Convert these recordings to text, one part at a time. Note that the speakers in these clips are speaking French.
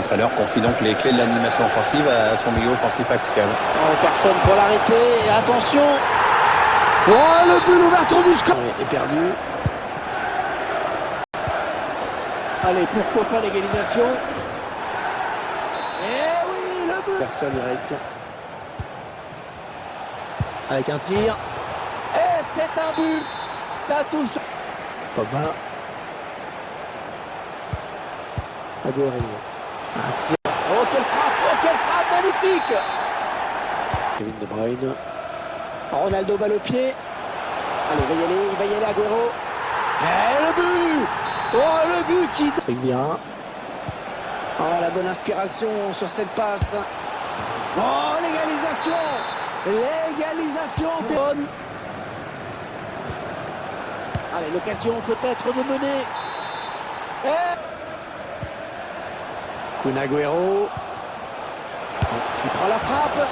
L'entraîneur confie donc les clés de l'animation offensive à son milieu offensif axial. Oh, personne pour l'arrêter. Et attention. Oh, le but, l'ouverture du score est perdu. Allez, pourquoi pas l'égalisation. Et oui, le but. Personne direct. Avec un tir. Et c'est un but. Ça touche. Pogba. Aguero. Un tir. Oh, quelle frappe, magnifique. Kevin De Bruyne. Ronaldo balle au pied. Allez, il va y aller Aguero. Et le but. Oh, le but qui... Riviera. Oh, la bonne inspiration sur cette passe. Oh, l'égalisation. L'égalisation bonne. Allez, l'occasion peut-être de mener. Et... Kun Aguero. Il prend la frappe.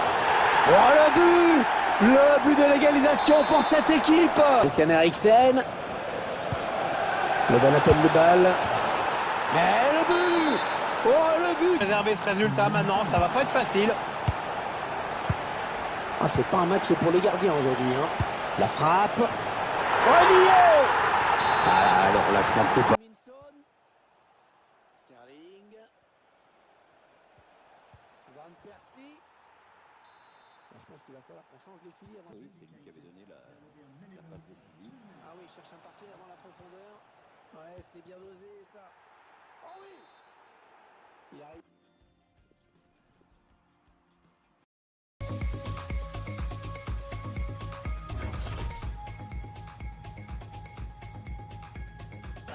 Oh, le but. Le but de l'égalisation pour cette équipe. Christian Eriksen. Le bon appel de balle. Et le but. Oh, le but. Préserver ce résultat maintenant, ça va pas être facile. Ah, c'est pas un match pour les gardiens aujourd'hui. Hein. La frappe. Oh, il y est. Ah, le relâchement coupable. Sterling. Van Persie. Je pense qu'il va falloir qu'on change les filets avant. Oui, c'est lui qui avait donné la passe décisive. Ah oui, il cherche un partenaire dans la profondeur. Ouais, c'est bien dosé ça. Oh oui. Il arrive.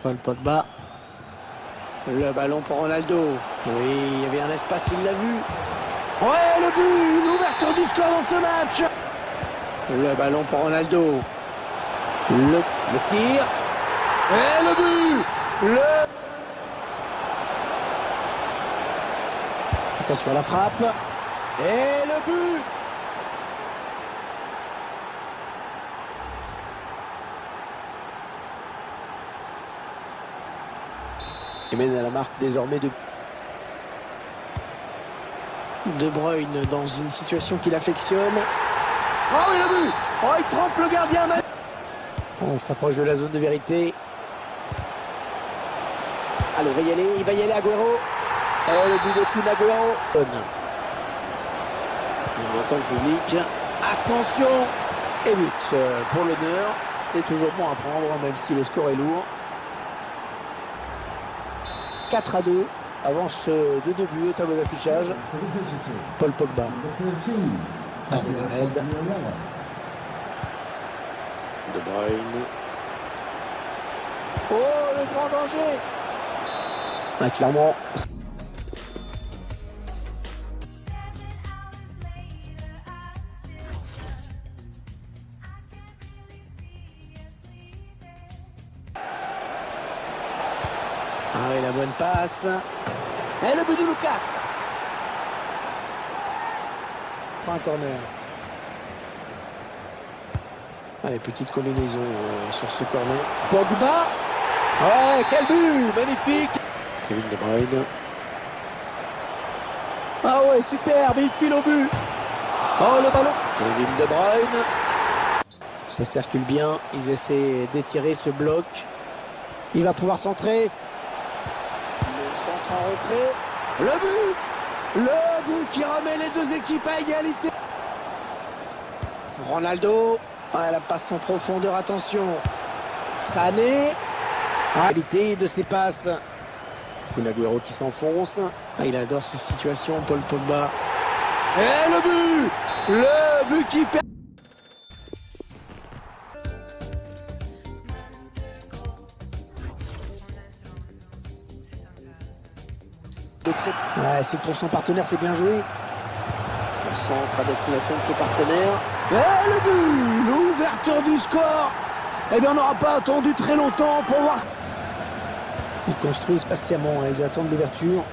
Paul Pogba. Le ballon pour Ronaldo. Oui, il y avait un espace, il l'a vu. Ouais, le but, l'ouverture du score dans ce match. Le ballon pour Ronaldo. Le tir. Et le but. Attention à la frappe. Et le but. Il mène à la marque désormais De Bruyne dans une situation qu'il affectionne. Oh oui, le but. Oh, il trompe le gardien. On s'approche de la zone de vérité. Allez, il va y aller Aguero. Et le but de Kun Aguero. Il entend le public. Attention. Et but pour l'honneur. C'est toujours bon à prendre, même si le score est lourd. 4-2. Avance de 2 buts au tableau d'affichage. Paul Pogba. Alvarez. De Bruyne. Oh, le grand danger. Ah, clairement. Ah oui, la bonne passe. Et le but de Lucas. Un corner. Allez, petite combinaison sur ce corner. Pogba. Ouais, quel but. Magnifique. Kevin De Bruyne. Ah ouais, superbe. Il file au but. Oh, le ballon. Kevin De Bruyne. Ça circule bien. Ils essaient d'étirer ce bloc. Il va pouvoir centrer. Le centre en retrait. Le but. Le but qui remet les deux équipes à égalité. Ronaldo. Ah, la passe en profondeur, attention. Sané. Qualité de ses passes. Kun Aguero qui s'enfonce. Ah, il adore ces situations, Paul Pogba. Et le but. Le but qui perd. Ouais, s'il trouve son partenaire, c'est bien joué. Le centre à destination de ses partenaires. Et le but. L'ouverture du score. Eh bien, on n'aura pas attendu très longtemps pour voir. Ils construisent patiemment, ils attendent l'ouverture.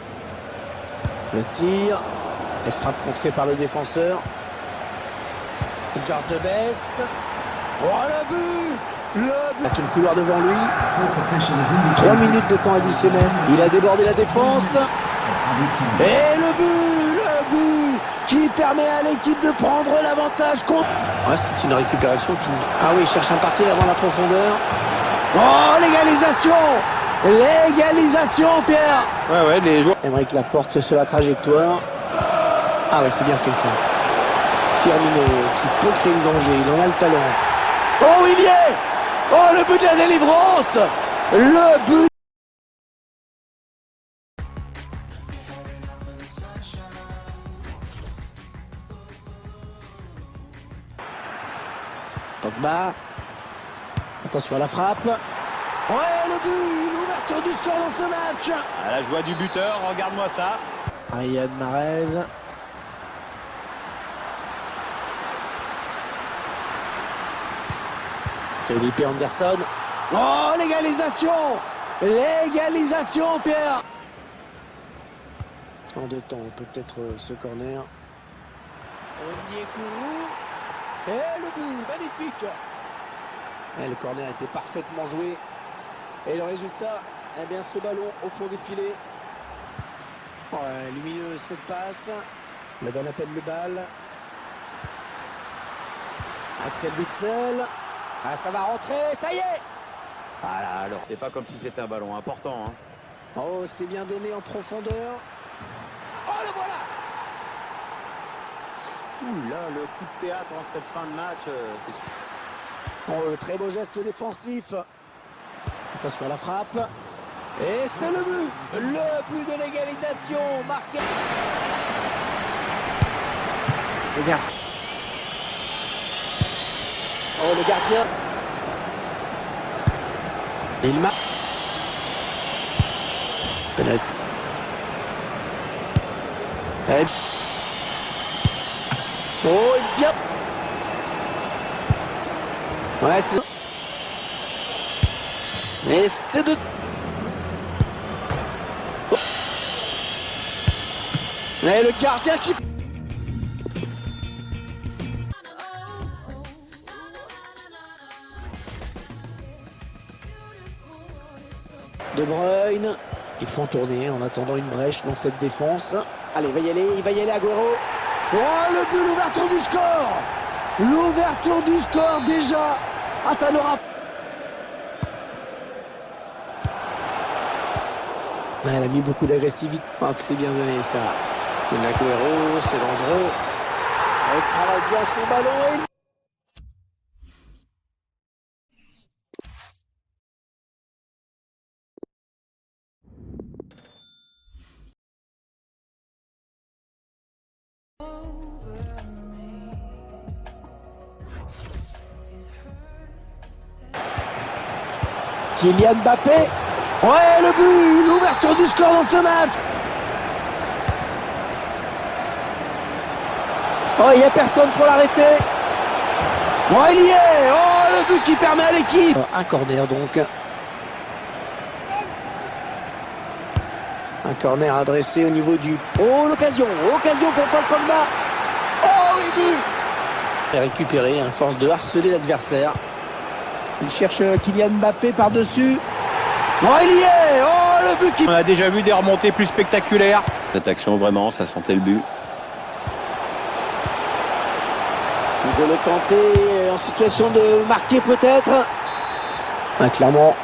Le tir. Et frappe contrée par le défenseur. George Best. Oh, le but. Il a tout le couloir devant lui. 3 minutes de temps additionnel. Il a débordé la défense. Et le but qui permet à l'équipe de prendre l'avantage contre... Ouais, c'est une récupération qui... Ah oui, il cherche un parti avant la profondeur. Oh, l'égalisation! L'égalisation, Pierre! Ouais, les joueurs. Aymeric Laporte sur la trajectoire. Ah ouais, c'est bien fait ça. Firmino qui peut créer le danger, il en a le talent. Oh, il y est! Oh, le but de la délivrance! Le but! Pogba. Attention à la frappe. Ouais, le but! L'ouverture du score dans ce match! À la joie du buteur, regarde-moi ça. Riyad Mahrez. Felipe Anderson. Oh, l'égalisation! L'égalisation, Pierre! En deux temps, peut-être ce corner. Onyekuru. Et le but, magnifique! Et le corner était parfaitement joué. Et le résultat, eh bien, ce ballon au fond des filets. Ouais, lumineux cette passe. Le bal appelle le bal. Axel Witsel. Ah, ça va rentrer, ça y est! Ah là, alors, c'est pas comme si c'était un ballon important. Hein. Oh, c'est bien donné en profondeur. Oh, le voilà! Ouh là, le coup de théâtre en cette fin de match, c'est sûr. Oh, le très beau geste défensif. Attention à la frappe. Et c'est le but! Le but de l'égalisation marqué. Le garçon. Oh, le gardien. Il marque. Penalty. Et... Oh, il vient. Ouais, c'est... Et c'est de... Oh. Et le gardien qui... De Bruyne, ils font tourner en attendant une brèche dans cette défense. Allez, il va y aller Agüero. Oh, le but, l'ouverture du score! L'ouverture du score déjà! Ah, ça n'aura... Elle a mis beaucoup d'agressivité. Ah, que c'est bien donné ça. Agüero, c'est dangereux. Elle travaille bien son ballon et... Kylian Mbappé. Ouais, le but, l'ouverture du score dans ce match. Oh, il n'y a personne pour l'arrêter. Oh, il y est. Oh, le but qui permet à l'équipe. Un corner donc. Un corner adressé au niveau du... Oh, l'occasion pour Paul Pogba. Oh, oui, but. Et récupéré, à force de harceler l'adversaire. Il cherche Kylian Mbappé par-dessus. Oh, il y est. Oh, le but qui... On a déjà vu des remontées plus spectaculaires. Cette action, vraiment, ça sentait le but. N'Golo Kanté en situation de marquer peut-être. Ah, clairement.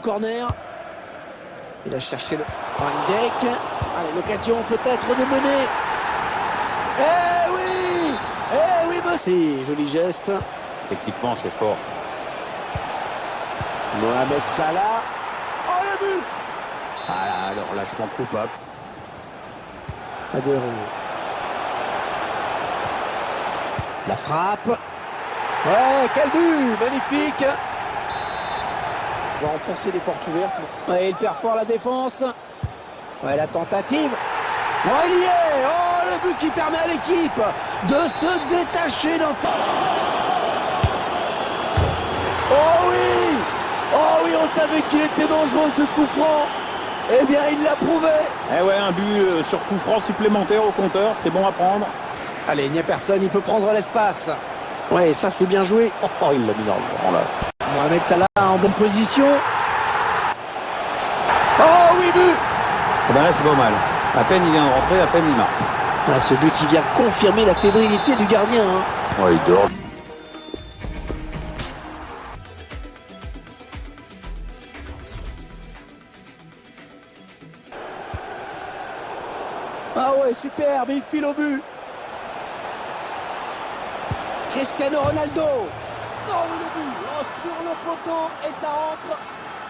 Corner. Il a cherché le deck. Allez, l'occasion peut-être de mener. Eh oui, c'est joli geste. Techniquement, c'est fort. Mohamed Salah. Oh, le but. Ah là, alors, lâchement coupable. Agüero. La frappe. Ouais, quel but. Magnifique. Il va enfoncer les portes ouvertes. Ouais, il perd fort la défense. Ouais, la tentative. Oh, il y est. Oh, le but qui permet à l'équipe de se détacher dans sa... Oh oui, on savait qu'il était dangereux ce coup franc. Eh bien, il l'a prouvé. Eh ouais, un but sur coup franc supplémentaire au compteur, c'est bon à prendre. Allez, il n'y a personne, il peut prendre l'espace. Ouais, ça c'est bien joué. Oh, il l'a mis dans le vent, là. Mohamed Salah en bonne position. Oh oui, but! Eh ben là, c'est pas mal. À peine il vient de rentrer, à peine il marque. Ah, ce but qui vient confirmer la fébrilité du gardien. Hein. Ouais, il dort. Ah ouais, superbe, il file au but. Cristiano Ronaldo. Oh oui, le but. Oh, sur le poteau et ça rentre.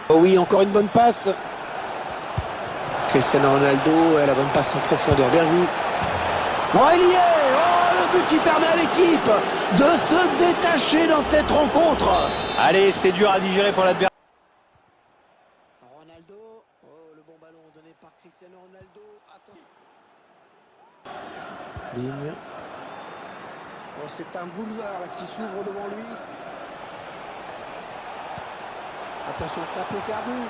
Oh oui, encore une bonne passe. Cristiano Ronaldo, la bonne passe en profondeur, bien vu. Oh, il y est. Oh, le but qui permet à l'équipe de se détacher dans cette rencontre. Allez, c'est dur à digérer pour l'adversaire. Ronaldo. Oh, le bon ballon donné par Cristiano Ronaldo. Attention. Digne. Oh, c'est un boulevard là, qui s'ouvre devant lui. Attention, ça peut faire but.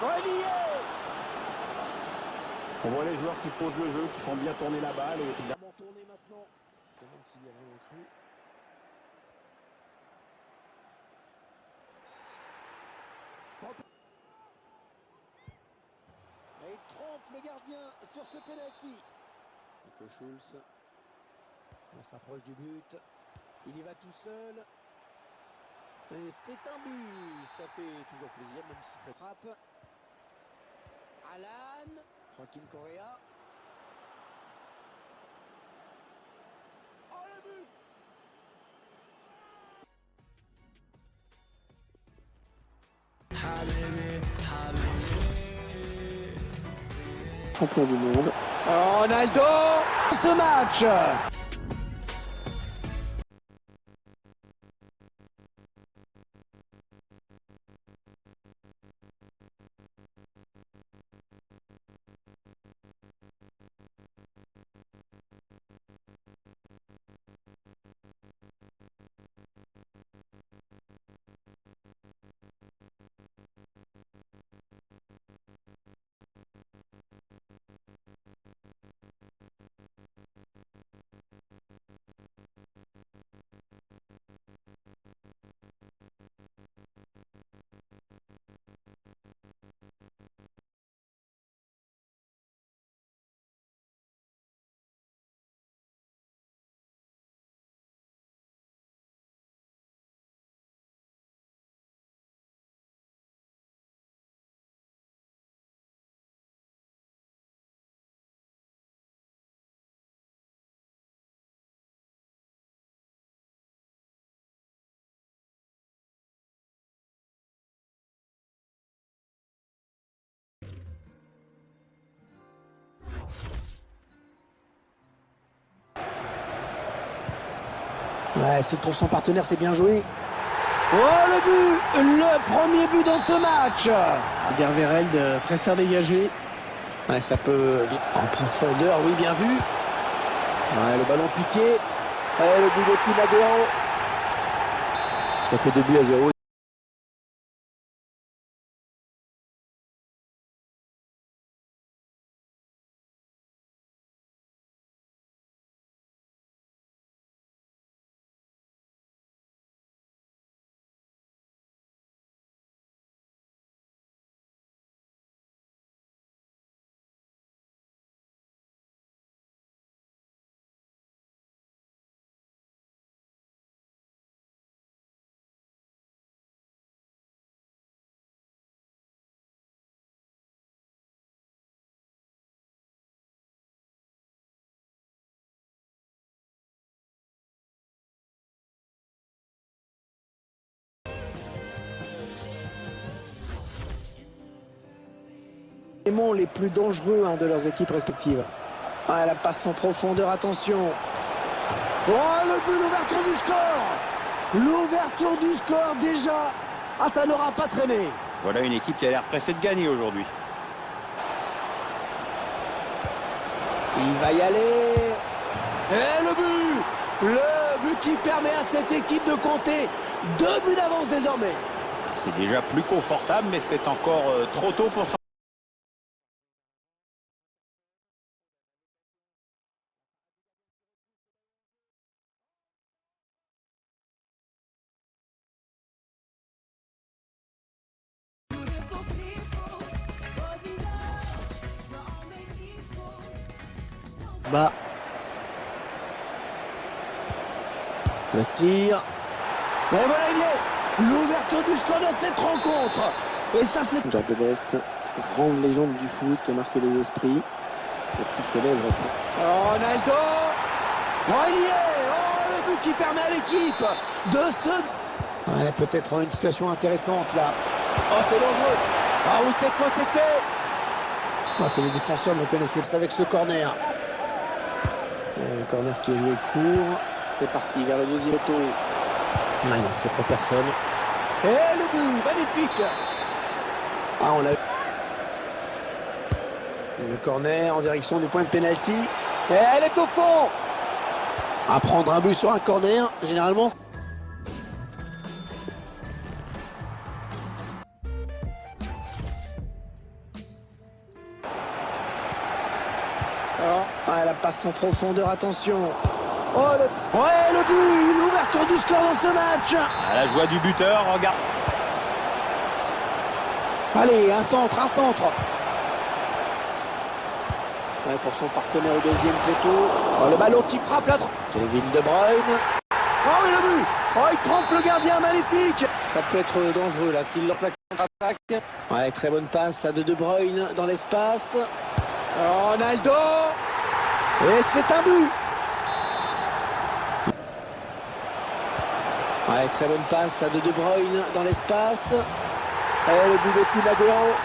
Oh, il y est. On voit les joueurs qui posent le jeu, qui font bien tourner la balle. Et... Comment tourner maintenant? Je demande s'il y a vraiment cru. Et il trompe le gardien sur ce penalty. Nico Schulz. On s'approche du but. Il y va tout seul. Et c'est un but. Ça fait toujours plaisir, même si ça frappe. Alan. Joaquin Correa. Oh, le but! Champion du monde. Ronaldo! Ce match! Ouais, s'il trouve son partenaire, c'est bien joué. Oh, le but! Le premier but dans ce match! Derweireld préfère dégager. Ouais, ça peut... En profondeur, oui, bien vu. Ouais, le ballon piqué. Ouais, le but de Pinagüero. Ça fait 2-0. Les plus dangereux de leurs équipes respectives. Ah, la passe en profondeur, attention. Oh, le but, l'ouverture du score. L'ouverture du score déjà. Ah, ça n'aura pas traîné. Voilà une équipe qui a l'air pressée de gagner aujourd'hui. Il va y aller. Et le but. Le but qui permet à cette équipe de compter 2 buts d'avance désormais. C'est déjà plus confortable, mais c'est encore trop tôt pour ça. Bas. Le tir. Et voilà, il est l'ouverture du score dans cette rencontre. Et ça, c'est George Best, grande légende du foot qui a marqué les esprits. Aussi célèbre. Ronaldo. Oh, il y est. Oh, le but qui permet à l'équipe de se... Ouais, peut-être une situation intéressante là. Oh, c'est dangereux. Ah oui, cette fois c'est fait. Oh, c'est le défenseur, me connaissez avec ce corner. Le corner qui est joué court. C'est parti vers le deuxième tour. Non, c'est pas personne. Et le but, magnifique. Ah, on a le corner en direction du point de pénalty. Et elle est au fond. À prendre un but sur un corner, généralement. Oh, la passe en profondeur, attention. Oh, le but, l'ouverture du score dans ce match. À la joie du buteur, regarde. Allez, un centre. Ouais, pour son partenaire au deuxième plateau. Oh, le ballon qui frappe là. Kevin De Bruyne. Oh, oui, le but. Oh, il trompe le gardien, magnifique. Ça peut être dangereux là, s'il lance la contre-attaque. Ouais, très bonne passe là de De Bruyne dans l'espace. Ronaldo. Et c'est un but. Ouais, très bonne passe là de De Bruyne dans l'espace. Et le but de Kun Agüero.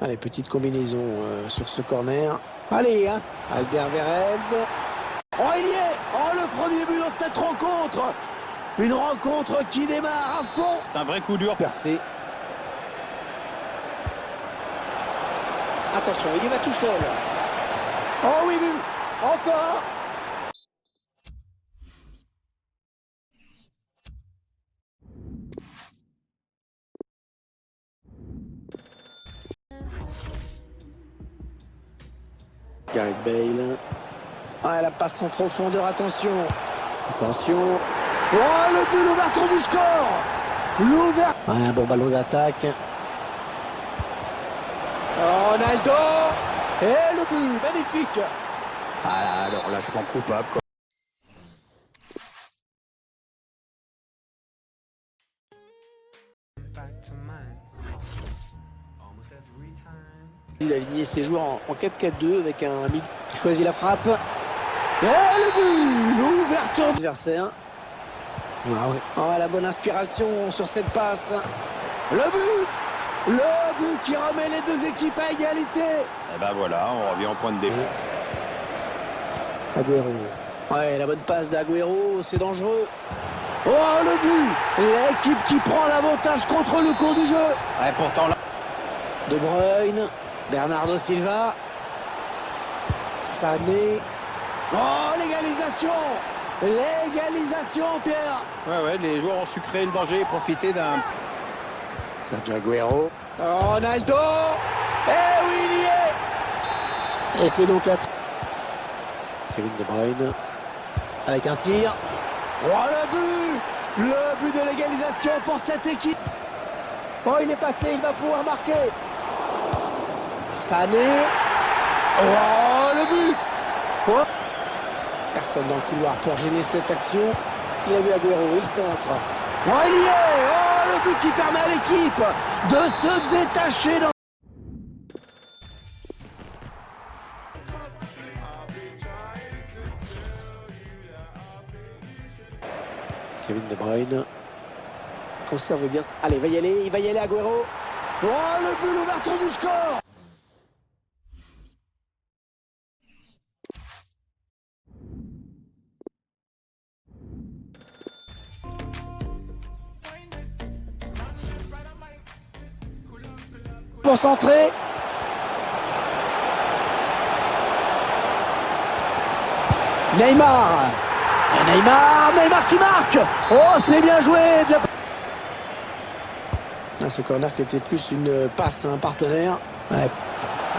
Allez, petite combinaison sur ce corner. Allez, hein. Alderweireld. Oh, il y est. Oh, le premier but dans cette rencontre. Une rencontre qui démarre à fond. C'est un vrai coup dur. Percé. Attention, il y va tout seul. Oh oui, but. Encore. Gareth Bale. Ah, la passe en profondeur, attention. Attention. Oh, le but, l'ouverture du score. Ah, un bon ballon d'attaque. Ronaldo. Et le but, magnifique. Ah, alors lâchement coupable, quoi. Il a aligné ses joueurs en 4-4-2 avec un mid qui choisit la frappe. Et le but, l'ouverture adversaire. Ah ouais. Oh, la bonne inspiration sur cette passe. Le but qui remet les deux équipes à égalité. Et ben voilà, on revient au point de départ. Agüero. Ouais, la bonne passe d'Agüero, c'est dangereux. Oh, le but. L'équipe qui prend l'avantage contre le cours du jeu. Ouais, pourtant là. De Bruyne. Bernardo Silva. Sané. Oh, l'égalisation. L'égalisation, Pierre. Ouais, les joueurs ont su créer le danger et profiter d'un... Sergio Agüero. Ronaldo. Eh oui, il y est. Et c'est donc à... Kevin De Bruyne. Avec un tir. Oh, le but de l'égalisation pour cette équipe. Oh, il est passé, il va pouvoir marquer. Sané. Oh, le but. Oh. Personne dans le couloir pour gêner cette action. Il a vu Agüero, il centre. Oh, il y est. Oh, le but qui permet à l'équipe de se détacher dans... Kevin De Bruyne conserve bien. Allez, il va y aller Agüero. Oh, le but, l'ouverture du score. Concentré. Neymar. Neymar qui marque. Oh, c'est bien joué. Ce corner qui était plus une passe à un partenaire. Ouais.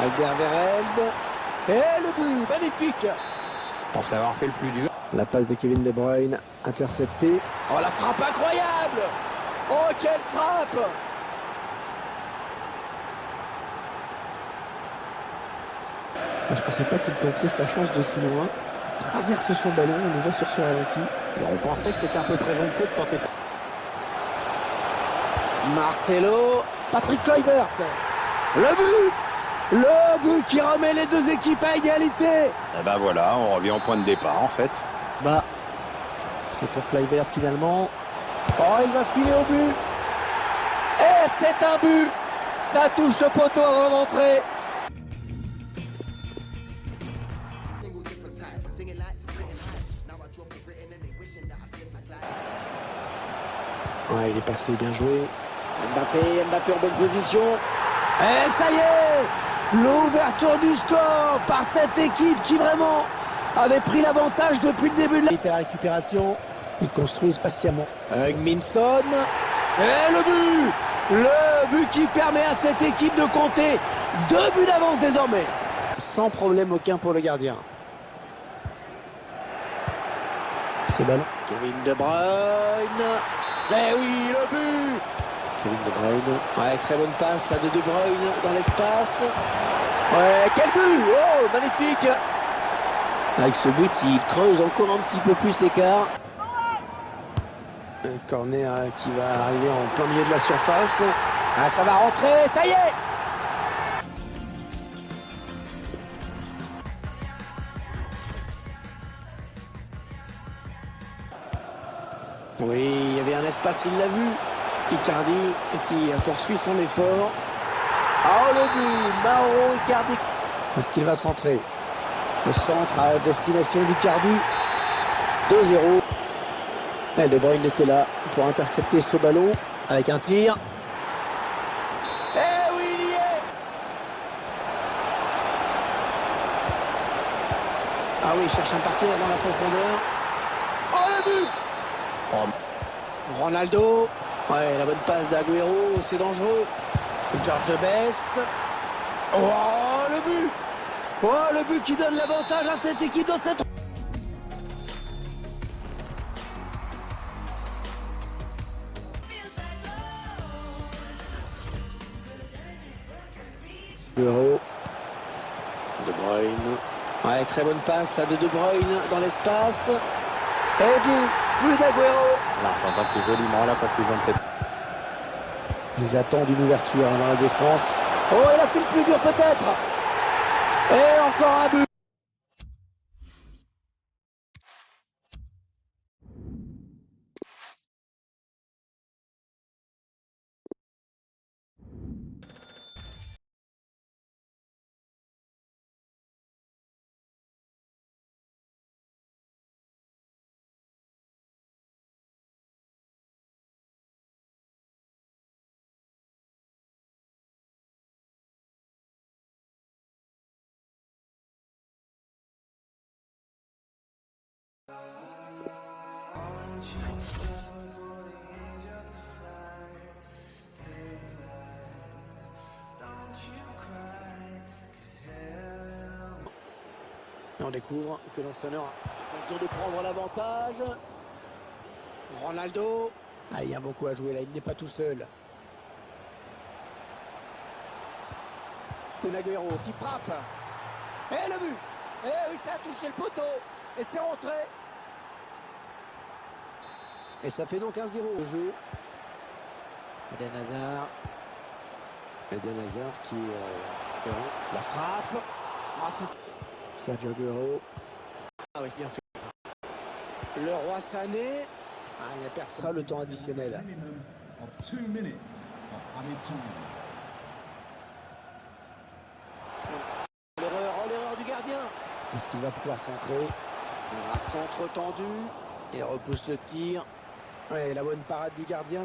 Alderweireld. Et le but, magnifique. Pensez avoir fait le plus dur. La passe de Kevin De Bruyne, interceptée. Oh, la frappe incroyable. Oh, quelle frappe. Je pensais pas qu'il tenterait sa chance de si loin. Traverse son ballon, on le voit sur ce ralenti. Et on pensait que c'était un peu présomptueux de tenter ça. Marcelo, Patrick Kluivert. Le but qui remet les deux équipes à égalité. Et ben voilà, on revient au point de départ en fait. Bah, c'est pour Kluivert finalement. Oh, il va filer au but. Et c'est un but. Ça touche le poteau avant d'entrer. Ouais, il est passé, bien joué. Mbappé en bonne position. Et ça y est, l'ouverture du score par cette équipe qui vraiment avait pris l'avantage depuis le début de la récupération. Ils construisent patiemment. Minson. Et le but qui permet à cette équipe de compter 2 buts d'avance désormais. Sans problème aucun pour le gardien. Ce ballon. Kevin De Bruyne. Eh oui, le but. Kevin De Bruyne. Ouais, très bonne passe à De Bruyne dans l'espace. Ouais, quel but. Oh, magnifique. Avec ce but, il creuse encore un petit peu plus l'écart. Un corner qui va arriver en plein milieu de la surface. Ah, ça va rentrer, ça y est. Oui, il y avait un espace, il l'a vu. Icardi qui poursuit son effort. Oh, le but, Mauro Icardi. Est-ce qu'il va centrer? Le centre à destination d'Icardi. 2-0. Et De Bruyne était là pour intercepter ce ballon avec un tir. Eh oui, il y est. Ah oui, il cherche un partenaire dans la profondeur. Oh, le but. Oh. Ronaldo. Ouais, la bonne passe d'Aguero, c'est dangereux. George Best. Oh, le but. Oh, le but qui donne l'avantage à cette équipe dans cette... Euro. De Bruyne. Ouais, très bonne passe à De Bruyne dans l'espace. Et but d'Aguero. Là, on va plus joliment la conclusion de cette... Ils attendent une ouverture dans la défense. Oh, il a fait le plus dur peut-être. Et encore un but. Et on découvre que l'entraîneur a l'occasion de prendre l'avantage. Ronaldo. Ah, il y a beaucoup à jouer là, il n'est pas tout seul. Aguero qui frappe. Et le but. Et oui, ça a touché le poteau. Et c'est rentré. Et ça fait donc 1-0 au jeu. Eden Hazard. Eden Hazard qui la frappe. Ah, Sergio Aguero. Ah oui, c'est bien fait ça. Le roi Sané. Ah, il n'y a personne. Le temps additionnel. L'erreur du gardien. Est-ce qu'il va pouvoir centrer? Un centre tendu. Il repousse le tir. Ouais, la bonne parade du gardien.